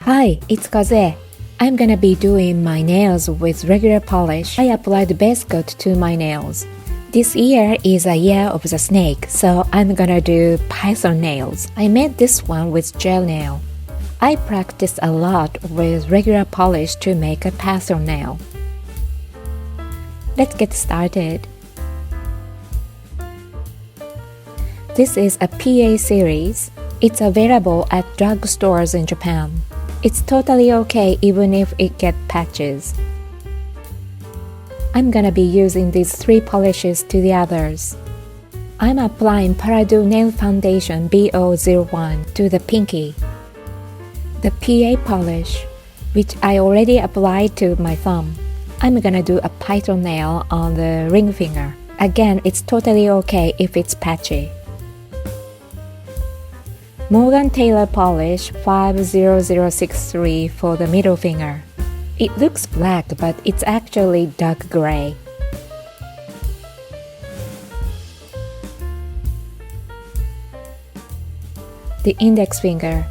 Hi, it's Kozue. I'm gonna be doing my nails with regular polish. I applied base coat to my nails. This year is a year of the snake, so I'm gonna do python nails. I made this one with gel nail. I practiced a lot with regular polish to make a python nail. Let's get started. This is a PA series. It's available at drugstores in Japan. It's totally okay even if it gets patches. I'm gonna be using these 3 polishes to the others. I'm applying Paradu Nail Foundation BO01 to the pinky. The PA polish, which I already applied to my thumb. I'm gonna do a python nail on the ring finger. Again, it's totally okay if it's patchy. Morgan Taylor polish 50063 for the middle finger. It looks black, but it's actually dark gray. The index finger,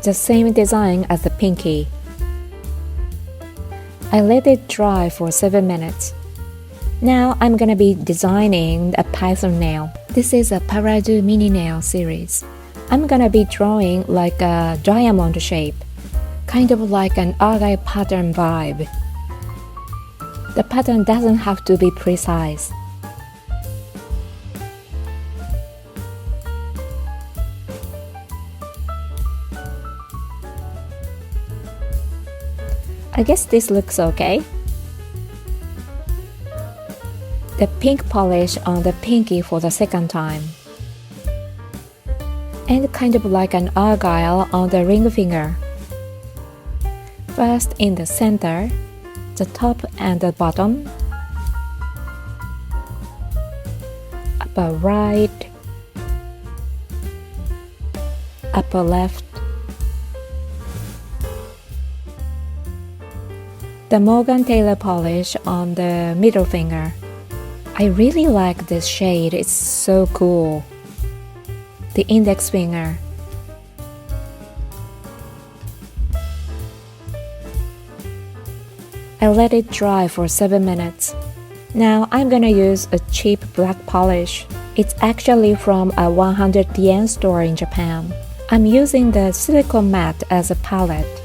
the same design as the pinky. I let it dry for 7 minutes. Now I'm gonna be designing a python nail. This is a Paradu mini nail series. I'm gonna be drawing like a diamond shape, kind of like an argyle pattern vibe. The pattern doesn't have to be precise. I guess this looks okay. The pink polish on the pinky for the second time. And kind of like an argyle on the ring finger. First in the center, the top and the bottom, upper right, upper left. The Morgan Taylor polish on the middle finger. I really like this shade, it's so cool. The index finger. I let it dry for 7 minutes. Now I'm gonna use a cheap black polish. It's actually from a 100 yen store in Japan. I'm using the silicone mat as a palette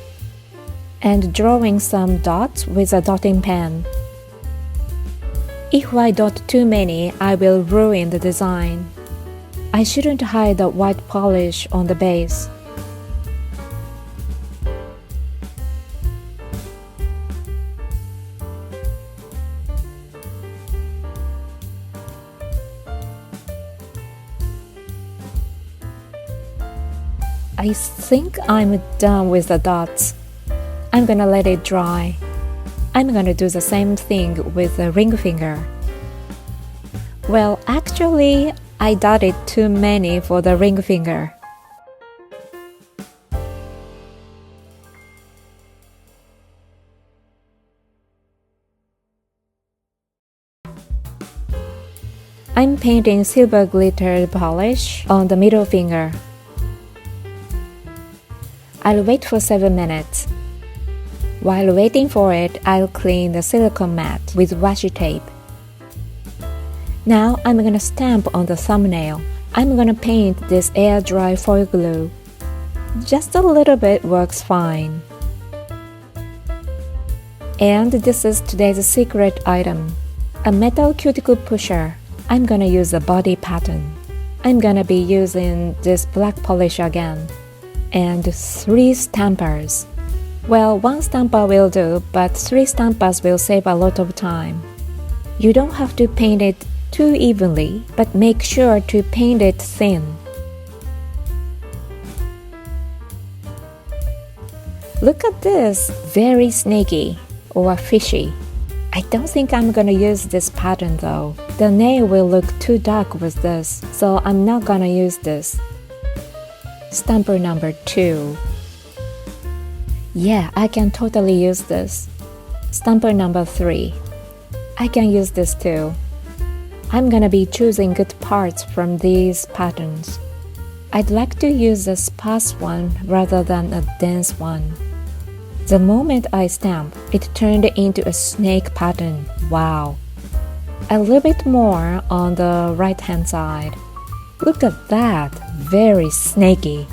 and drawing some dots with a dotting pen. If I dot too many, I will ruin the design. I shouldn't hide the white polish on the base. I think I'm done with the dots. I'm gonna let it dry. I'm gonna do the same thing with the ring finger. Well, actually, I dotted too many for the ring finger. I'm painting silver glitter polish on the middle finger. I'll wait for 7 minutes. While waiting for it, I'll clean the silicone mat with washi tape. Now I'm gonna stamp on the thumbnail. I'm gonna paint this air dry foil glue. Just a little bit works fine. And this is today's secret item. A metal cuticle pusher. I'm gonna use a body pattern. I'm gonna be using this black polish again. And 3 stampers. Well, 1 stamper will do, but 3 stampers will save a lot of time. You don't have to paint it too evenly, but make sure to paint it thin. Look at this, very snaky or fishy. I don't think I'm gonna use this pattern though. The nail will look too dark with this, so I'm not gonna use this. Stamper number 2. Yeah, I can totally use this. Stamper number 3. I can use this too. I'm gonna be choosing good parts from these patterns. I'd like to use a sparse one rather than a dense one. The moment I stamped, it turned into a snake pattern. Wow! A little bit more on the right-hand side. Look at that! Very snaky.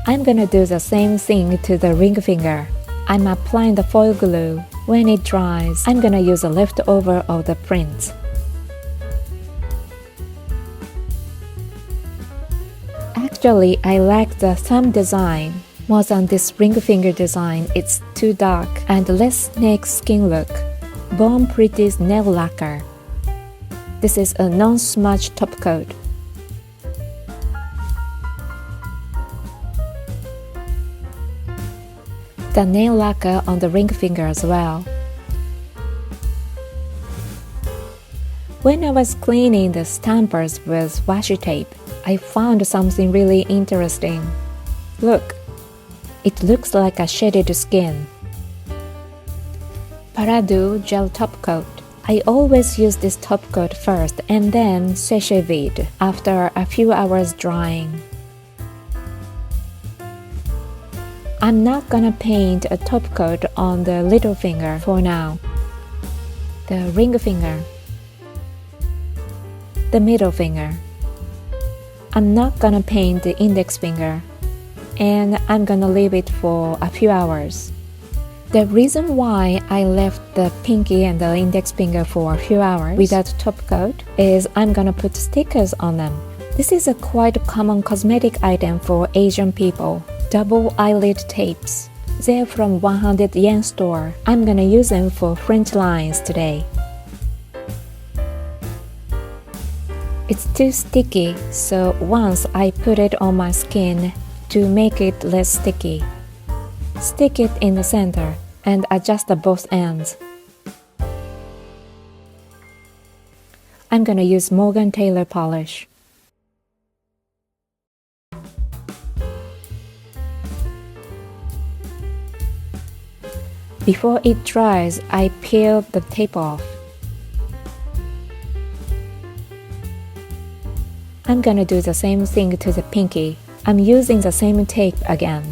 I'm gonna do the same thing to the ring finger. I'm applying the foil glue. When it dries, I'm gonna use a leftover of the print. Actually, I like the thumb design. More than this ring finger design, it's too dark and less snake skin look. Born Pretty's nail lacquer. This is a non-smudge top coat. The nail lacquer on the ring finger as well. When I was cleaning the stampers with washi tape, I found something really interesting. Look, it looks like a shaded skin. Paradu gel top coat. I always use this top coat first and then sachet vide after a few hours drying. I'm not gonna paint a top coat on the little finger for now. The ring finger. The middle finger. I'm not gonna paint the index finger, and I'm gonna leave it for a few hours. The reason why I left the pinky and the index finger for a few hours without top coat is I'm gonna put stickers on them. This is a quite common cosmetic item for Asian people. Double eyelid tapes. They're from 100 yen store. I'm gonna use them for French lines today. It's too sticky, so once I put it on my skin to make it less sticky. Stick it in the center and adjust the both ends. I'm gonna use Morgan Taylor polish. Before it dries, I peel the tape off. I'm gonna do the same thing to the pinky. I'm using the same tape again.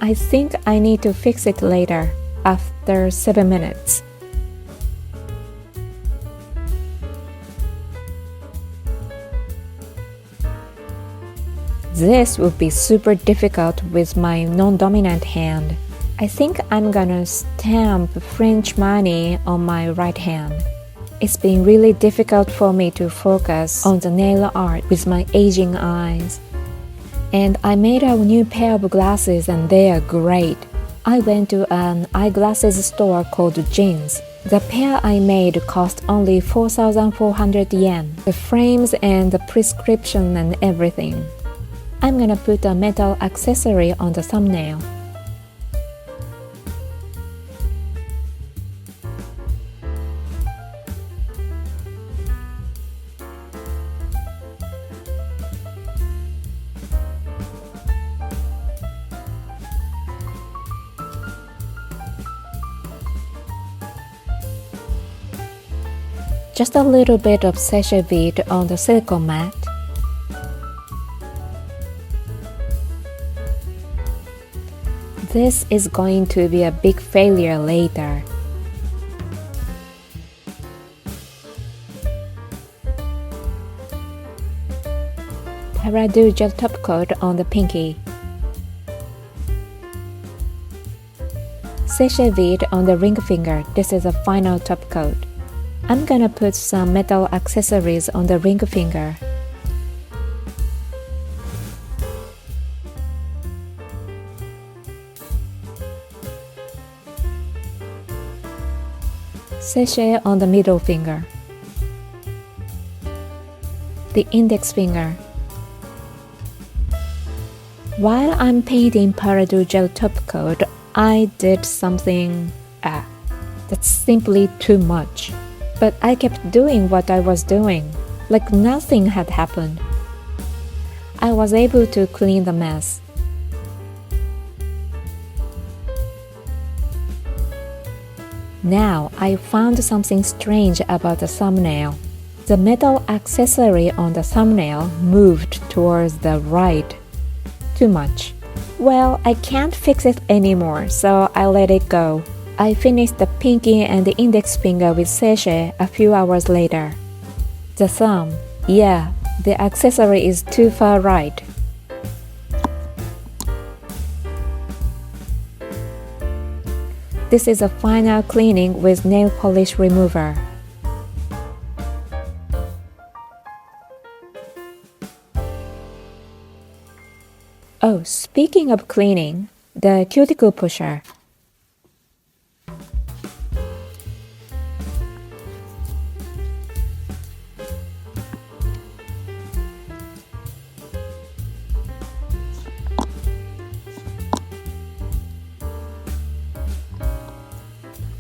I think I need to fix it later, after 7 minutes. This would be super difficult with my non-dominant hand. I think I'm gonna stamp French money on my right hand. It's been really difficult for me to focus on the nail art with my aging eyes. And I made a new pair of glasses and they are great. I went to an eyeglasses store called Jeans. The pair I made cost only 4,400 yen. The frames and the prescription and everything. I'm gonna put a metal accessory on the thumbnail. Just a little bit of sachet vide on the silicone mat. This is going to be a big failure later. Paradu gel top coat on the pinky. Sachet vide on the ring finger. This is a final top coat. I'm gonna put some metal accessories on the ring finger. Sachet on the middle finger. The index finger. While I'm painting Paradu gel top coat, I did something that's simply too much. But I kept doing what I was doing, like nothing had happened. I was able to clean the mess. Now I found something strange about the thumbnail. The metal accessory on the thumbnail moved towards the right. Too much. Well, I can't fix it anymore, so I let it go. I finished the pinky and the index finger with sachet a few hours later. The thumb. Yeah, the accessory is too far right. This is a final cleaning with nail polish remover. Oh, speaking of cleaning, the cuticle pusher.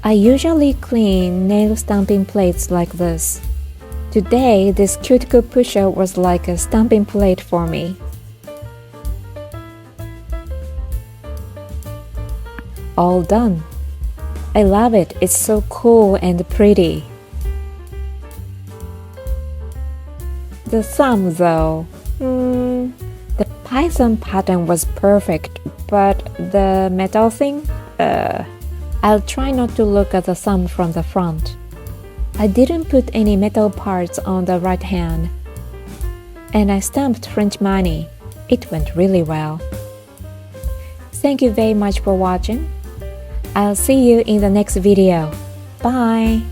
I usually clean nail stamping plates like this. Today, this cuticle pusher was like a stamping plate for me. All done. I love it. It's so cool and pretty. The thumb though, the python pattern was perfect, but the metal thing, I'll try not to look at the thumb from the front. I didn't put any metal parts on the right hand. And I stamped French money. It went really well. Thank you very much for watching. I'll see you in the next video. Bye!